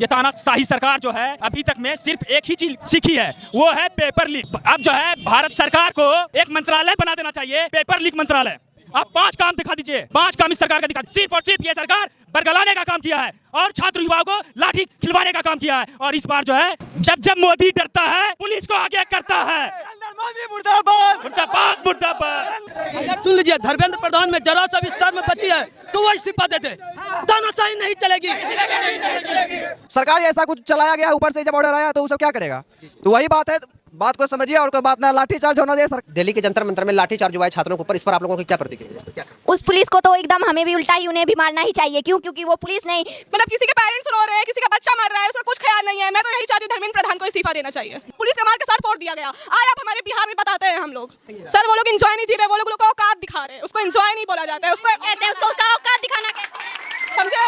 ये तानाशाही सरकार जो है अभी तक में सिर्फ एक ही चीज सीखी है, वो है पेपर लीक। अब जो है भारत सरकार को एक मंत्रालय बना देना चाहिए, पेपर लीक मंत्रालय। आप 5 काम दिखा दीजिए, 5 काम इस सरकार का दिखा। सिर्फ और सिर्फ ये सरकार बरगलाने का काम किया है और छात्र युवाओं को लाठी खिलवाने का काम किया है। और इस बार जो है जब मोदी डरता है, पुलिस को आगे करता है। मुर्दाबाद मुर्दाबाद मुर्दाबाद। सुन लीजिए, धर्मेंद्र प्रधान में जरा सा भी शर्म बची है तो वो इस्तीफा देते। तानाशाही नहीं चलेगी। सरकार ऐसा कुछ चलाया गया, ऊपर से जब ऑर्डर आया तो वो सब क्या करेगा। तो वही बात है, बात को समझिए और कोई बात ना लाठीचार्ज होना चाहिए। दिल्ली के जंतर मंतर में लाठीचार्ज हुआ है छात्रों के ऊपर, इस पर आप लोगों की क्या प्रतिक्रिया? उस पुलिस को तो एकदम हमें भी उल्टा ही उन्हें भी मारना ही चाहिए। क्यों? क्योंकि वो पुलिस नहीं, मतलब किसी के पेरेंट्स रो रहे हैं, किसी का बच्चा मर रहा है, उसका कुछ ख्याल नहीं है। मैं तो यही चाहती हूँ धर्मेंद्र प्रधान को इस्तीफा देना चाहिए। पुलिस के मार के सर फोड़ दिया गया। आज आप हमारे बिहार में बताते हैं हम लोग सर, वो लोग एंजॉय नहीं जी रहे, वो लोग को औकात दिखा रहे हैं। उसको एंजॉय नहीं बोला जाता है, उसको कहते हैं उसको उसका औकात दिखाना कहते हैं, समझे?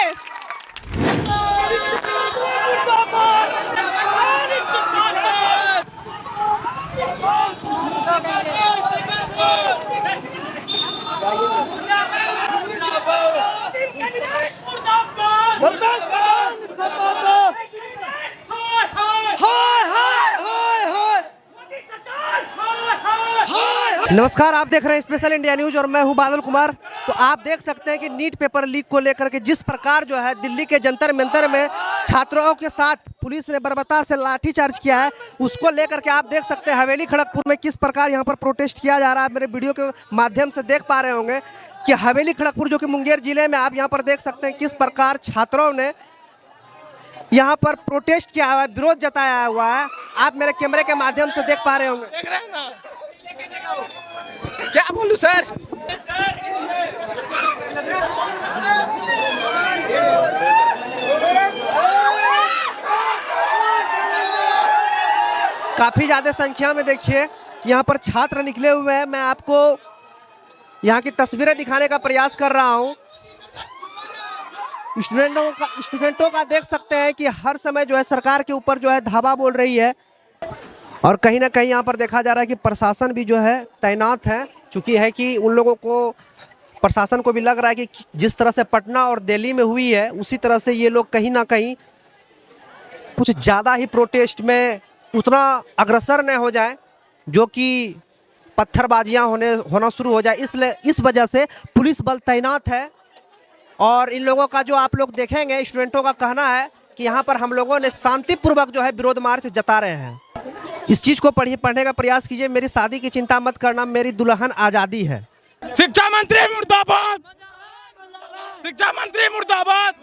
नमस्कार, आप देख रहे हैं स्पेशल इंडिया न्यूज और मैं हूं बादल कुमार। तो आप देख सकते हैं कि नीट पेपर लीक को लेकर के जिस प्रकार जो है दिल्ली के जंतर मंतर में छात्रों के साथ पुलिस ने बर्बरता से लाठीचार्ज किया है, उसको लेकर के आप देख सकते हैं हवेली खड़गपुर में किस प्रकार यहां पर प्रोटेस्ट किया जा रहा है। मेरे वीडियो के माध्यम से देख पा रहे होंगे कि हवेली खड़गपुर जो कि मुंगेर जिले में, आप यहाँ पर देख सकते हैं किस प्रकार छात्रों ने यहाँ पर प्रोटेस्ट किया हुआ है, विरोध जताया हुआ है। आप मेरे कैमरे के माध्यम से देख पा रहे होंगे। क्या बोलूं सर, काफी ज्यादा संख्या में देखिए यहाँ पर छात्र निकले हुए हैं। मैं आपको यहाँ की तस्वीरें दिखाने का प्रयास कर रहा हूँ। स्टूडेंटों का देख सकते हैं कि हर समय जो है सरकार के ऊपर जो है धावा बोल रही है और कहीं ना कहीं यहाँ पर देखा जा रहा है कि प्रशासन भी जो है तैनात है। चूँकि है कि उन लोगों को, प्रशासन को भी लग रहा है कि जिस तरह से पटना और दिल्ली में हुई है उसी तरह से ये लोग कहीं ना कहीं कुछ ज़्यादा ही प्रोटेस्ट में उतना अग्रसर न हो जाए, जो कि पत्थरबाजियाँ होना शुरू हो जाए। इसलिए इस वजह से पुलिस बल तैनात है। और इन लोगों का जो आप लोग देखेंगे, स्टूडेंटों का कहना है कि यहाँ पर हम लोगों ने शांतिपूर्वक जो है विरोध मार्च जता रहे हैं। इस चीज़ को पढ़ने का प्रयास कीजिए। मेरी शादी की चिंता मत करना, मेरी दुल्हन आज़ादी है। शिक्षा मंत्री मुर्दाबाद, शिक्षा मंत्री मुर्दाबाद,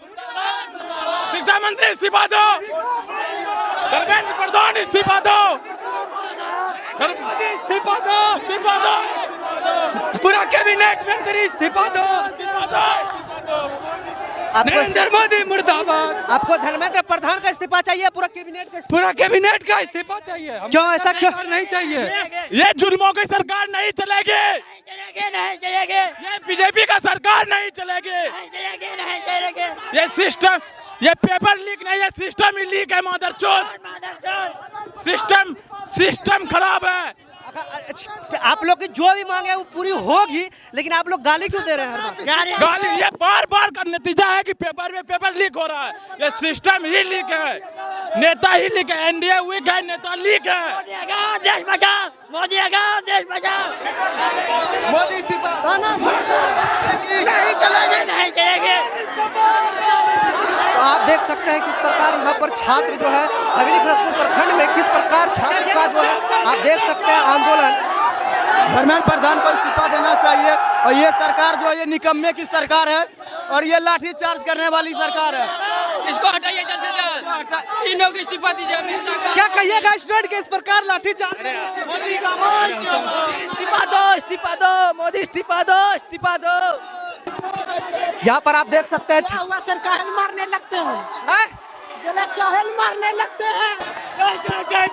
शिक्षा मंत्री इस्तीफा दो, धर्मेंद्र प्रधान इस्तीफा दो, इस्तीफा दो, इस्तीफा दो, पूरा कैबिनेट मंत्री इस्तीफा दो, नरेंद्र मोदी मुर्दाबाद। आपको धर्मेंद्र प्रधान का इस्तीफा चाहिए, पूरा कैबिनेट का इस्तीफा चाहिए। क्यों ऐसा क्यों नहीं चाहिए? ये जुल्मों की सरकार नहीं चलेगी, नहीं चलेगी। ये बीजेपी का सरकार नहीं चलेगी, ये सिस्टम, ये पेपर लीक नहीं, ये सिस्टम ही लीक है। मादरचोद सिस्टम खराब है। आप लोग की जो भी मांग है वो पूरी होगी, लेकिन आप लोग गाली क्यों दे रहे हैं? गाली ये बार का नतीजा है कि पेपर लीक हो रहा है। ये सिस्टम ही लीक है, नेता ही लीक है, एनडीए वीक है, नेता लीक है। देश बचाओ, मोदी आगा, देश बचाओ, मोदी नहीं चलेंगे, नहीं चलेंगे। आप देख सकते हैं किस प्रकार यहाँ पर छात्र जो है हवेली खड़गपुर प्रखंड में किस प्रकार छात्र का जो है आप देख सकते हैं आंदोलन। धर्मेंद्र प्रधान को इस्तीफा देना चाहिए और ये सरकार जो है ये निकम्मे की सरकार है और ये लाठी चार्ज करने वाली सरकार है। इसको हटाइए जल्द से जल्द, तीनों को इस्तीफा दीजिए। क्या कहिएगा स्टूडेंट के इस प्रकार लाठी चार्ज? मोदी इस्तीफा दो, इस्तीफा दो, मोदी इस्तीफा दो, इस्तीफा दो। यहाँ पर आप देख सकते हैं सरकार मारने लगते हैं, मारने लगते हैं। देख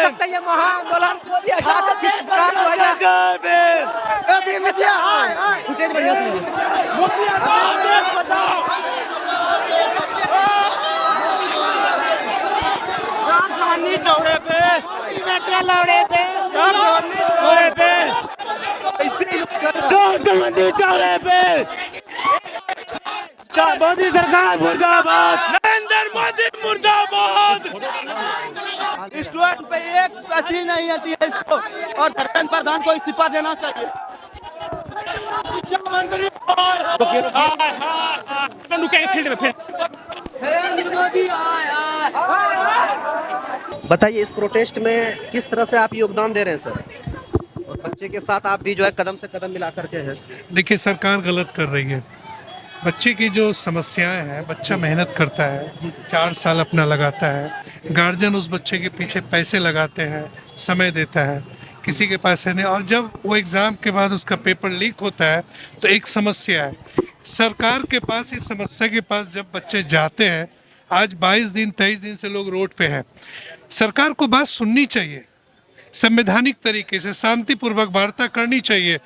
सकते हैं ये महाआंदोलन छात्र किस प्रकार जो राजधानी चौड़े पे, लौड़े पे, मोदी सरकार मुर्दाबाद, नरेंद्र मोदी मुर्दाबाद। स्टूडेंट पे एक अति नहीं आती है इसको, और धर्मेंद्र प्रधान को इस्तीफा देना चाहिए। रुकेंगे फील्ड में फिर। बताइए इस प्रोटेस्ट में किस तरह से आप योगदान दे रहे हैं सर, और बच्चे के साथ आप भी जो है कदम से कदम मिला करके हैं। देखिए, सरकार गलत कर रही है। बच्चे की जो समस्याएं हैं, बच्चा मेहनत करता है, 4 साल अपना लगाता है, गार्जियन उस बच्चे के पीछे पैसे लगाते हैं, समय देता है, किसी के पास है नहीं, और जब वो एग्ज़ाम के बाद उसका पेपर लीक होता है तो एक समस्या है। सरकार के पास, इस समस्या के पास जब बच्चे जाते हैं, आज 22 दिन 23 दिन से लोग रोड पे हैं, सरकार को बात सुननी चाहिए, संवैधानिक तरीके से शांतिपूर्वक वार्ता करनी चाहिए।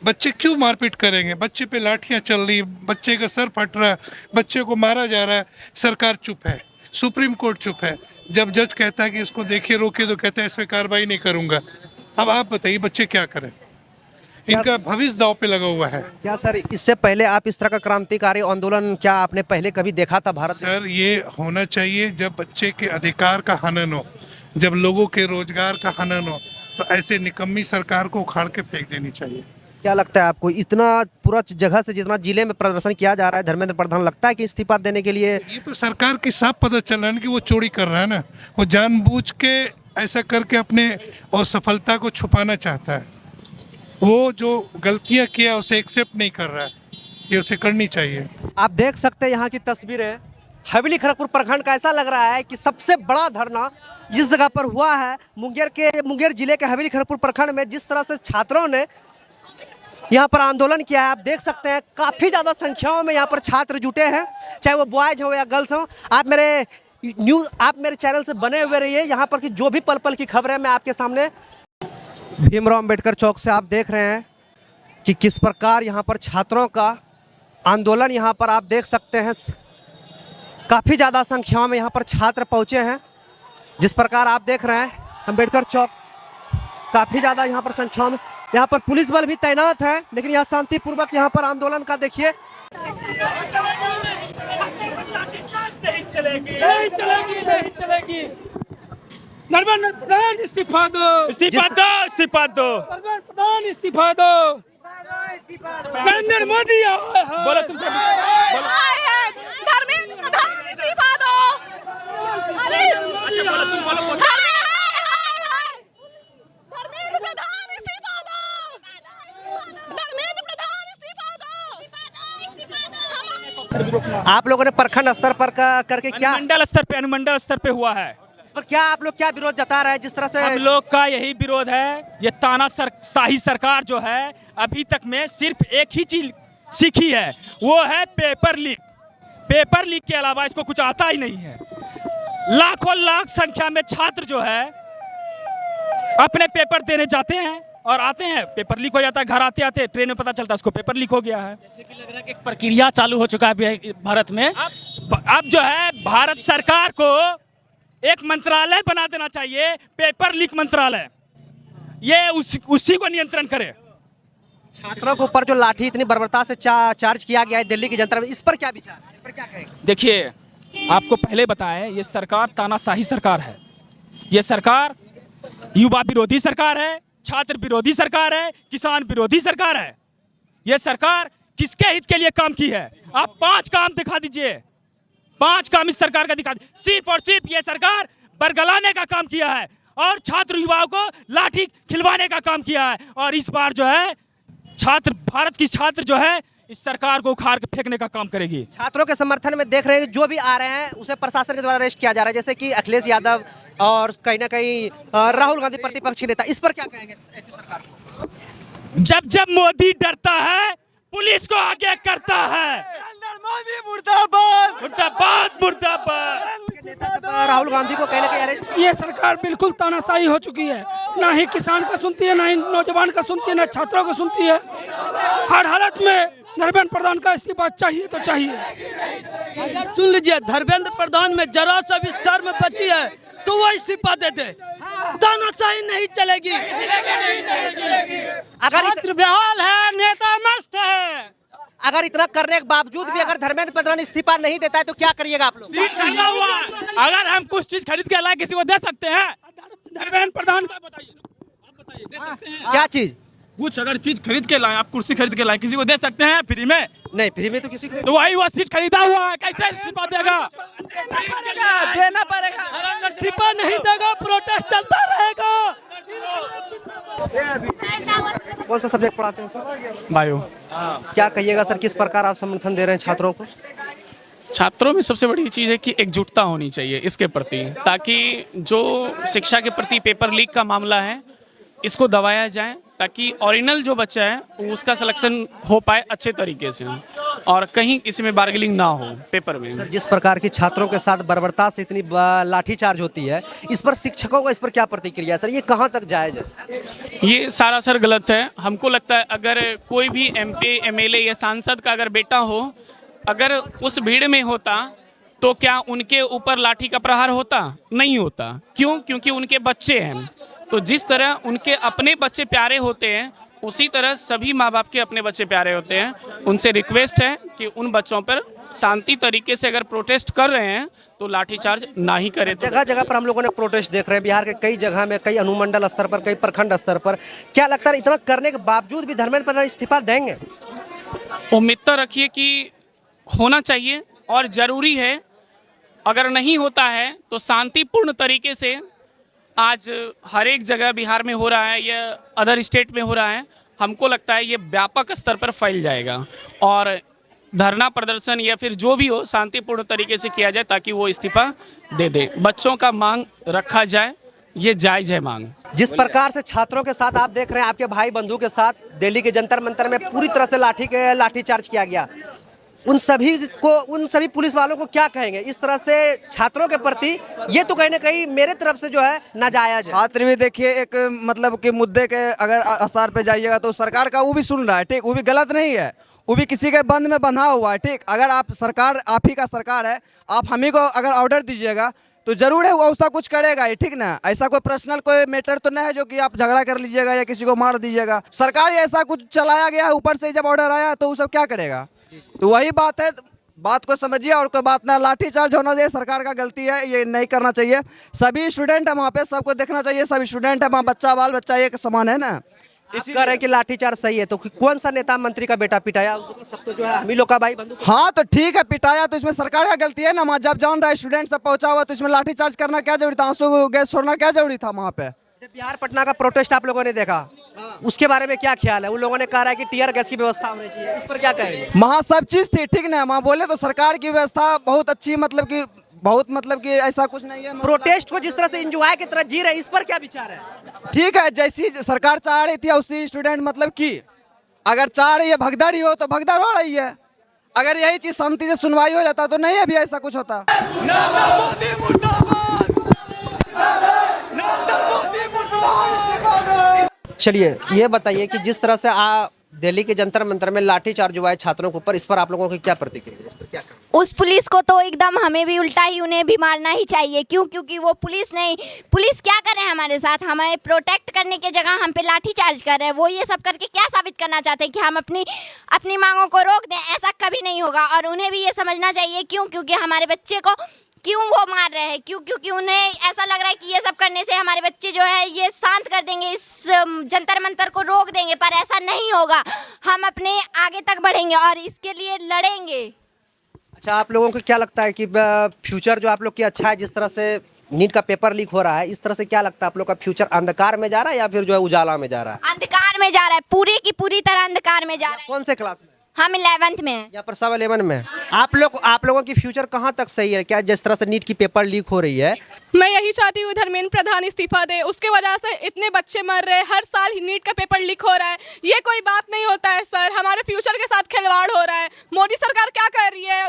बच्चे क्यों मारपीट करेंगे? बच्चे पे लाठियां चल रही, बच्चे का सर फट रहा है, बच्चे को मारा जा रहा है, सरकार चुप है, सुप्रीम कोर्ट चुप है। जब जज कहता है कि इसको देखिए रोकिए तो कहता है इस पर कार्रवाई नहीं करूंगा। अब आप बताइए बच्चे क्या करें? इनका भविष्य दांव पे लगा हुआ है। क्या सर इससे पहले आप इस तरह का क्रांतिकारी आंदोलन क्या आपने पहले कभी देखा था भारत में? सर, ये होना चाहिए जब बच्चे के अधिकार का हनन हो, जब लोगों के रोजगार का हनन हो, तो ऐसे निकम्मी सरकार को उखाड़ के फेंक देनी चाहिए। क्या लगता है आपको, इतना पूरा जगह से जितना जिले में प्रदर्शन किया जा रहा है, धर्मेंद्र प्रधान लगता है कि इस्तीफा देने के लिए? ये तो सरकार की साफ पता चल रहा है ना कि वो चोरी कर रहा है ना, वो जानबूझ के ऐसा करके अपने असफलता को छुपाना चाहता है। वो जो गलतियां किया उसे एक्सेप्ट नहीं कर रहा है, ये उसे करनी चाहिए। आप देख सकते हैं यहाँ की तस्वीरें, हवेली खड़गपुर प्रखंड का ऐसा लग रहा है कि सबसे बड़ा धरना जिस जगह पर हुआ है मुंगेर जिले के हवेली खड़गपुर प्रखंड में, जिस तरह से छात्रों ने यहाँ पर आंदोलन किया है, आप देख सकते हैं काफ़ी ज़्यादा संख्याओं में यहाँ पर छात्र जुटे हैं, चाहे वो बॉयज हो या गर्ल्स हो। आप मेरे चैनल से बने हुए रहिए, यहाँ पर की जो भी पल पल की खबरें मैं आपके सामने। भीमराव अंबेडकर चौक से आप देख रहे हैं कि किस प्रकार यहाँ पर छात्रों का आंदोलन, यहाँ पर आप देख सकते हैं काफ़ी ज़्यादा संख्याओं में यहाँ पर छात्र पहुँचे हैं। जिस प्रकार आप देख रहे हैं अंबेडकर चौक काफ़ी ज़्यादा यहाँ पर संख्याओं में, यहाँ पर पुलिस बल भी तैनात है, लेकिन यहाँ शांतिपूर्वक यहाँ पर आंदोलन का देखिए। नहीं चलेगी। धर्मेंद्र प्रधान इस्तीफा दो, इस्तीफा दो। धर्मेंद्र प्रधान इस्तीफा दो। नरेंद्र मोदी बोलो तुमसे, धर्मेंद्र प्रधान इस्तीफा दो। अरे अच्छा बोलो, तुम बोलो। धर्मेंद्र प्रधान इस्तीफा दो। धर्मेंद्र प्रधान इस्तीफा दो। आप लोगों ने प्रखंड स्तर पर करके क्या अनुमंडल स्तर पे हुआ है, इस पर क्या आप लोग क्या विरोध जता रहे हैं? जिस तरह से हम लोग का यही विरोध है, ये तानाशाही सरकार जो है अभी तक में सिर्फ एक ही चीज सीखी है, वो है पेपर लीक। पेपर लीक के अलावा इसको कुछ आता ही नहीं है। लाखों लाख संख्या में छात्र जो है अपने पेपर देने जाते हैं और आते हैं, पेपर लीक हो जाता है। घर आते आते ट्रेन में पता चलता है उसको पेपर लीक हो गया है। जैसे कि लग रहा है कि एक प्रक्रिया चालू हो चुका है भारत में। अब जो है भारत सरकार को एक मंत्रालय बना देना चाहिए, पेपर लीक मंत्रालय, ये उसी को नियंत्रण करे। छात्रों के ऊपर जो लाठी इतनी बर्बरता से चार्ज किया गया है दिल्ली की जनता में, इस पर क्या विचार है? इस पर क्या कहेंगे? देखिए, आपको पहले बताएं, ये सरकार तानाशाही सरकार है। ये सरकार युवा विरोधी सरकार है, छात्र विरोधी सरकार है, किसान विरोधी सरकार है। ये सरकार किसके हित के लिए काम की है? आप 5 काम दिखा दीजिए, 5 काम इस सरकार का दिखा दीजिए। सिर्फ और सिर्फ ये सरकार बरगलाने का काम किया है और छात्र युवाओं को लाठी खिलवाने का काम किया है। और इस बार जो है भारत की छात्र जो है इस सरकार को उखाड़ के फेंकने का काम करेगी। छात्रों के समर्थन में देख रहे हैं जो भी आ रहे हैं उसे प्रशासन के द्वारा अरेस्ट किया जा रहा है, जैसे कि अखिलेश यादव और कहीं ना कहीं राहुल गांधी प्रतिपक्षी नेता। इस पर क्या कहेंगे ऐसी सरकार को? जब मोदी डरता है पुलिस को आगे करता है। मोदी मुर्दाबाद, मुर्दाबाद, मुर्दाबाद। राहुल गांधी को कहीं ना कहीं अरेस्ट। ये सरकार बिल्कुल तानाशाही हो चुकी है, ना ही किसान का सुनती है, ना ही नौजवान का सुनती है, ना छात्रों का सुनती है। हर हालत में धर्मेंद्र प्रधान का इस्तीफा चाहिए तो चाहिए। सुन लीजिए, धर्मेंद्र प्रधान में जरा सा भी शर्म बची है तो वो इस्तीफा दे दे, तानाशाही नहीं चलेगी। अगर बेहाल है, नेता मस्त है। अगर इतना करने के बावजूद भी अगर धर्मेंद्र प्रधान इस्तीफा नहीं देता है तो क्या करिएगा आप लोग? चीज खरीदा हुआ है। अगर हम कुछ चीज खरीद के लाए किसी को दे सकते हैं? धर्मेंद्र प्रधान का बताइए, आप बताइए, दे सकते हैं? क्या चीज? कुछ अगर चीज खरीद के लाए, आप कुर्सी खरीद के लाए, किसी को दे सकते हैं फ्री में? नहीं, फ्री में तो किसी को तो वही वो सीट खरीदा हुआ है, कैसे इस्तीफा देगा? देना पड़ेगा। इस्तीफा नहीं देगा, प्रोटेस्ट चलता रहेगा। कौन सा सब्जेक्ट पढ़ाते हैं सर? बायो। क्या कहिएगा सर, किस प्रकार आप समर्थन दे रहे हैं छात्रों को? छात्रों में सबसे बड़ी चीज़ है कि एकजुटता होनी चाहिए इसके प्रति, ताकि जो शिक्षा के प्रति पेपर लीक का मामला है इसको दबाया जाए, ताकि ओरिजिनल जो बच्चा है उसका सिलेक्शन हो पाए अच्छे तरीके से और कहीं किसी में बार्गेनिंग ना हो पेपर में। जिस प्रकार की छात्रों के साथ बर्बरता से इतनी लाठीचार्ज होती है, इस पर शिक्षकों का इस पर क्या प्रतिक्रिया है सर? ये कहाँ तक जायज है? ये सारा सर गलत है। हमको लगता है अगर कोई भी MP, MLA या सांसद का अगर बेटा हो, अगर उस भीड़ में होता तो क्या उनके ऊपर लाठी का प्रहार होता? नहीं होता। क्यों? क्योंकि उनके बच्चे हैं। तो जिस तरह उनके अपने बच्चे प्यारे होते हैं, उसी तरह सभी माँ बाप के अपने बच्चे प्यारे होते हैं। उनसे रिक्वेस्ट है कि उन बच्चों पर शांति तरीके से अगर प्रोटेस्ट कर रहे हैं तो लाठीचार्ज ना ही करें। जगह जगह पर हम लोगों ने प्रोटेस्ट देख रहे हैं, बिहार के कई जगह में, कई अनुमंडल स्तर पर, कई प्रखंड स्तर पर। क्या लगता है इतना करने के बावजूद भी धर्मेंद्र प्रधान इस्तीफा देंगे? उम्मीद तो रखिए कि होना चाहिए और ज़रूरी है। अगर नहीं होता है तो शांतिपूर्ण तरीके से, आज हर एक जगह बिहार में हो रहा है या अदर स्टेट में हो रहा है, हमको लगता है ये व्यापक स्तर पर फैल जाएगा और धरना प्रदर्शन या फिर जो भी हो शांतिपूर्ण तरीके से किया जाए ताकि वो इस्तीफा दे दे। बच्चों का मांग रखा जाए, ये जायज़ है मांग। जिस प्रकार से छात्रों के साथ आप देख रहे हैं, आपके भाई बंधु के साथ दिल्ली के जंतर मंतर में पूरी तरह से लाठीचार्ज किया गया, उन सभी पुलिस वालों को क्या कहेंगे? इस तरह से छात्रों के प्रति ये तो कहीं ना कहीं मेरे तरफ से जो है नाजायज है। छात्र भी देखिए एक मतलब कि मुद्दे के अगर आसार पे जाइएगा तो सरकार का वो भी सुन रहा है, ठीक, वो भी गलत नहीं है, वो भी किसी के बंद में बंधा हुआ है, ठीक। अगर आप सरकार, आप ही का सरकार है, आप हम ही को अगर ऑर्डर दीजिएगा तो जरूर है वो ऐसा कुछ करेगा ही, ठीक ना। ऐसा कोई पर्सनल कोई मैटर तो नहीं है जो कि आप झगड़ा कर लीजिएगा या किसी को मार दीजिएगा। सरकार ही ऐसा कुछ चलाया गया, ऊपर से जब ऑर्डर आया तो वो सब क्या करेगा? तो वही बात है, बात को समझिए और कोई बात ना। लाठीचार्ज होना चाहिए, सरकार का गलती है, ये नहीं करना चाहिए। सभी स्टूडेंट है वहाँ पे, सबको देखना चाहिए, सभी स्टूडेंट है वहाँ, बच्चा बाल बच्चा एक समान है ना। इसी कह रहे हैं कि लाठीचार्ज सही है, तो कौन सा नेता मंत्री का बेटा पिटाया? सब तो जो है हम ही लोग का भाई बंधु। हाँ तो ठीक है, पिटाया तो इसमें सरकार का गलती है ना। वहाँ जब जान रहा है स्टूडेंट सब पहुंचा हुआ तो इसमें लाठीचार्ज करना क्या जरूरी था? आंसू गैस छोड़ना क्या जरूरी था वहाँ पे? बिहार पटना का प्रोटेस्ट आप लोगों ने देखा, उसके बारे में क्या ख्याल है? उन लोगों ने कहा है कि टीयर गैस की व्यवस्था होनी चाहिए, इस पर क्या कहेंगे? वहाँ सब चीज थी, ठीक ना। वहाँ बोले तो सरकार की व्यवस्था बहुत अच्छी, मतलब कि ऐसा कुछ नहीं है। प्रोटेस्ट को जिस तरह से एंजॉय की तरह जी रहे हैं, इस पर क्या विचार है? ठीक है, जैसी सरकार चाह रही थी उसी स्टूडेंट मतलब की अगर चाह रही है भगदड़ी हो तो भगदड़ हो रही है। अगर यही चीज शांति से सुनवाई हो जाता तो नहीं अभी ऐसा कुछ होता। चलिए ये बताइए कि जिस तरह से दिल्ली के जंतर मंतर में लाठीचार्ज हुआ है छात्रों के ऊपर, इस पर आप लोगों की क्या प्रतिक्रिया है? इस पर क्या कहें? उस पुलिस को तो एकदम हमें भी उल्टा ही उन्हें भी मारना ही चाहिए। क्यों? क्योंकि वो पुलिस नहीं, पुलिस क्या कर रहे हैं हमारे साथ? हमें प्रोटेक्ट करने के जगह हम पे लाठीचार्ज कर रहे हैं। वो ये सब करके क्या साबित करना चाहते हैं कि हम अपनी मांगों को रोक दें? ऐसा कभी नहीं होगा और उन्हें भी ये समझना चाहिए। क्यों? क्योंकि हमारे बच्चे को क्यों वो मार रहे हैं? क्यों? क्योंकि उन्हें ऐसा लग रहा है कि ये सब करने से हमारे बच्चे जो है ये शांत कर देंगे, इस जंतर मंतर को रोक देंगे, पर ऐसा नहीं होगा। हम अपने आगे तक बढ़ेंगे और इसके लिए लड़ेंगे। अच्छा, आप लोगों को क्या लगता है कि फ्यूचर जो आप लोग की अच्छा है? जिस तरह से नीट का पेपर लीक हो रहा है, इस तरह से क्या लगता है आप लोग का फ्यूचर अंधकार में जा रहा है या फिर जो है उजाला में जा रहा है? अंधकार में जा रहा है, पूरी की पूरी तरह अंधकार में जा रहा है। कौन से क्लास में? हम 11th में हैं। या पर सब 11 में? आप लोगों की फ्यूचर कहाँ तक सही है? क्या जिस तरह से नीट की पेपर लीक हो रही है? मैं यही चाहती हूँ धर्मेंद्र प्रधान इस्तीफा दे। उसके वजह से इतने बच्चे मर रहे हैं, हर साल नीट का पेपर लीक हो रहा है। ये कोई बात नहीं होता है सर, हमारे फ्यूचर के साथ खिलवाड़ हो रहा है। मोदी सरकार क्या कर रही है?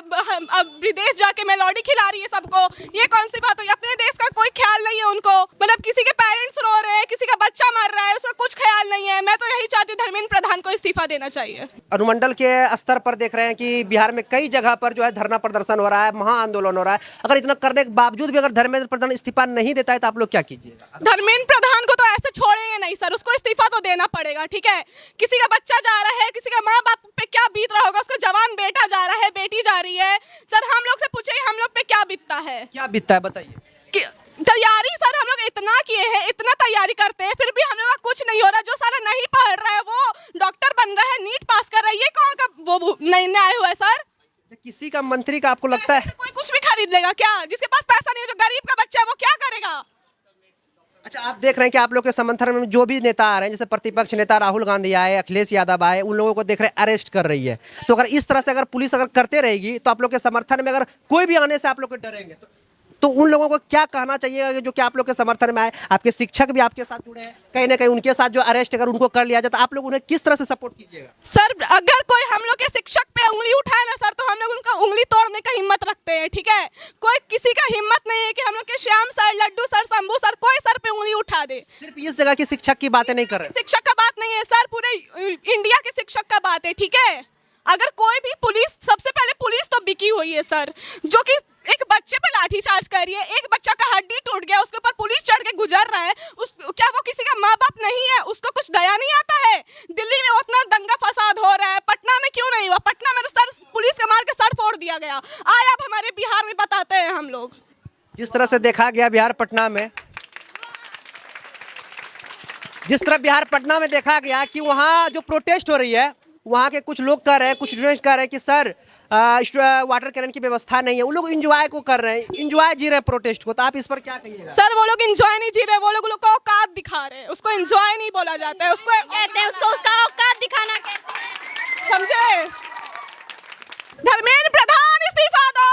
अब विदेश जाके मेलोडी खिला रही है सबको। ये कौन सी बात हुई? अपने देश का कोई ख्याल नहीं है उनको। मतलब किसी के पेरेंट्स रो रहे हैं, किसी का बच्चा मर रहा है, उसका कुछ ख्याल नहीं है। मैं तो यही चाहती हूँ धर्मेंद्र प्रधान को इस्तीफा देना चाहिए। अनुमंडल के स्तर पर देख रहे हैं कि बिहार में कई जगह पर जो है धरना प्रदर्शन हो रहा है, महाआंदोलन हो रहा है। अगर इतना करने के बावजूद भी अगर धर्मेंद्र प्रधान इस्तीफा नहीं देता है तो आप लोग क्या कीजिएगा? धर्मेंद्र प्रधान को तो ऐसे छोड़ेंगे नहीं सर, उसको इस्तीफा तो देना पड़ेगा। ठीक है, किसी का बच्चा जा रहा है, किसी का माँ बाप पे क्या बीत रहा होगा, उसका जवान बेटा जा रहा है, बेटी जा रही है। सर हम लोग से पूछिए हम लोग पे क्या बीतता है, क्या बीतता है बताइए। कि तैयारी सर हम लोग इतना किए हैं, इतना तैयारी करते हैं, फिर भी हम लोग का कुछ नहीं हो रहा। जो सारा नहीं पढ़ रहा है वो डॉक्टर बन रहा है, नीट पास कर रहा है, ये कौन का वो नहीं न्याय हुआ है सर? किसी का मंत्री का आपको लगता है कोई कुछ भी खरीद लेगा क्या? जिसके पास पैसा नहीं है, जो गरीब का बच्चा है वो क्या करेगा? अच्छा, आप देख रहे हैं कि आप लोग के समर्थन में जो भी नेता आ रहे हैं, जैसे प्रतिपक्ष नेता राहुल गांधी आए, अखिलेश यादव आए, उन लोगों को देख रहे हैं अरेस्ट कर रही है। तो अगर इस तरह से अगर पुलिस अगर करते रहेगी तो आप लोग के समर्थन में अगर कोई भी आने से आप लोग को डरेंगे तो उन लोगों को क्या कहना चाहिए जो कि आप लोग के समर्थन में आए? आपके शिक्षक भी आपके साथ जुड़े हैं, कहीं ना कहीं उनके साथ जो अरेस्ट अगर उनको कर लिया जाए तो आप लोग उन्हें किस तरह से सपोर्ट कीजिएगा? सर अगर कोई हम लोग के शिक्षक पे उंगली उठाए ना सर, तो हम लोग उनका उंगली तोड़ने का हिम्मत रखते हैं। ठीक है, कोई किसी का हिम्मत नहीं है कि हम लोग के Shyam sir, Laddu sir, Shambhu sir, कोई सर पे उंगली उठा दे। सिर्फ इस जगह के शिक्षक की बातें नहीं कर रहे, शिक्षक का बात नहीं है सर, पूरे इंडिया के शिक्षक का बात है। ठीक है, अगर कोई भी पुलिस, सबसे पहले पुलिस तो बिकी हुई है सर, जो कि एक बच्चे पे लाठीचार्ज कर रही है, एक बच्चा का हड्डी टूट गया, उसके ऊपर पुलिस चढ़ के गुजर रहा है। क्या वो किसी का माँ बाप नहीं है? उसको कुछ दया नहीं आता है? दिल्ली में उतना दंगा फसाद हो रहा है, पटना में क्यों नहीं हुआ? पटना में तो सर पुलिस के मार के सर फोड़ दिया गया। आए अब हमारे बिहार में बताते हैं हम लोग। जिस तरह से देखा गया बिहार पटना में, जिस तरह बिहार पटना में देखा गया कि वहाँ जो प्रोटेस्ट हो रही है, वहाँ के कुछ लोग कह रहे हैं, कुछ स्टूडेंट्स कह रहे हैं कि सर वाटर कैनन की व्यवस्था नहीं है। वो लोग एंजॉय को कर रहे हैं, एंजॉय जी रहे हैं प्रोटेस्ट को। तो आप इस पर क्या कहिएगा? सर वो लोग एंजॉय नहीं जी रहे, वो लोग को औकात दिखा रहे हैं। उसको एंजॉय नहीं बोला जाता है, उसको कहते हैं उसको उसका औकात दिखाना कहते हैं। समझे? धर्मेंद्र प्रधान इस्तीफा दो।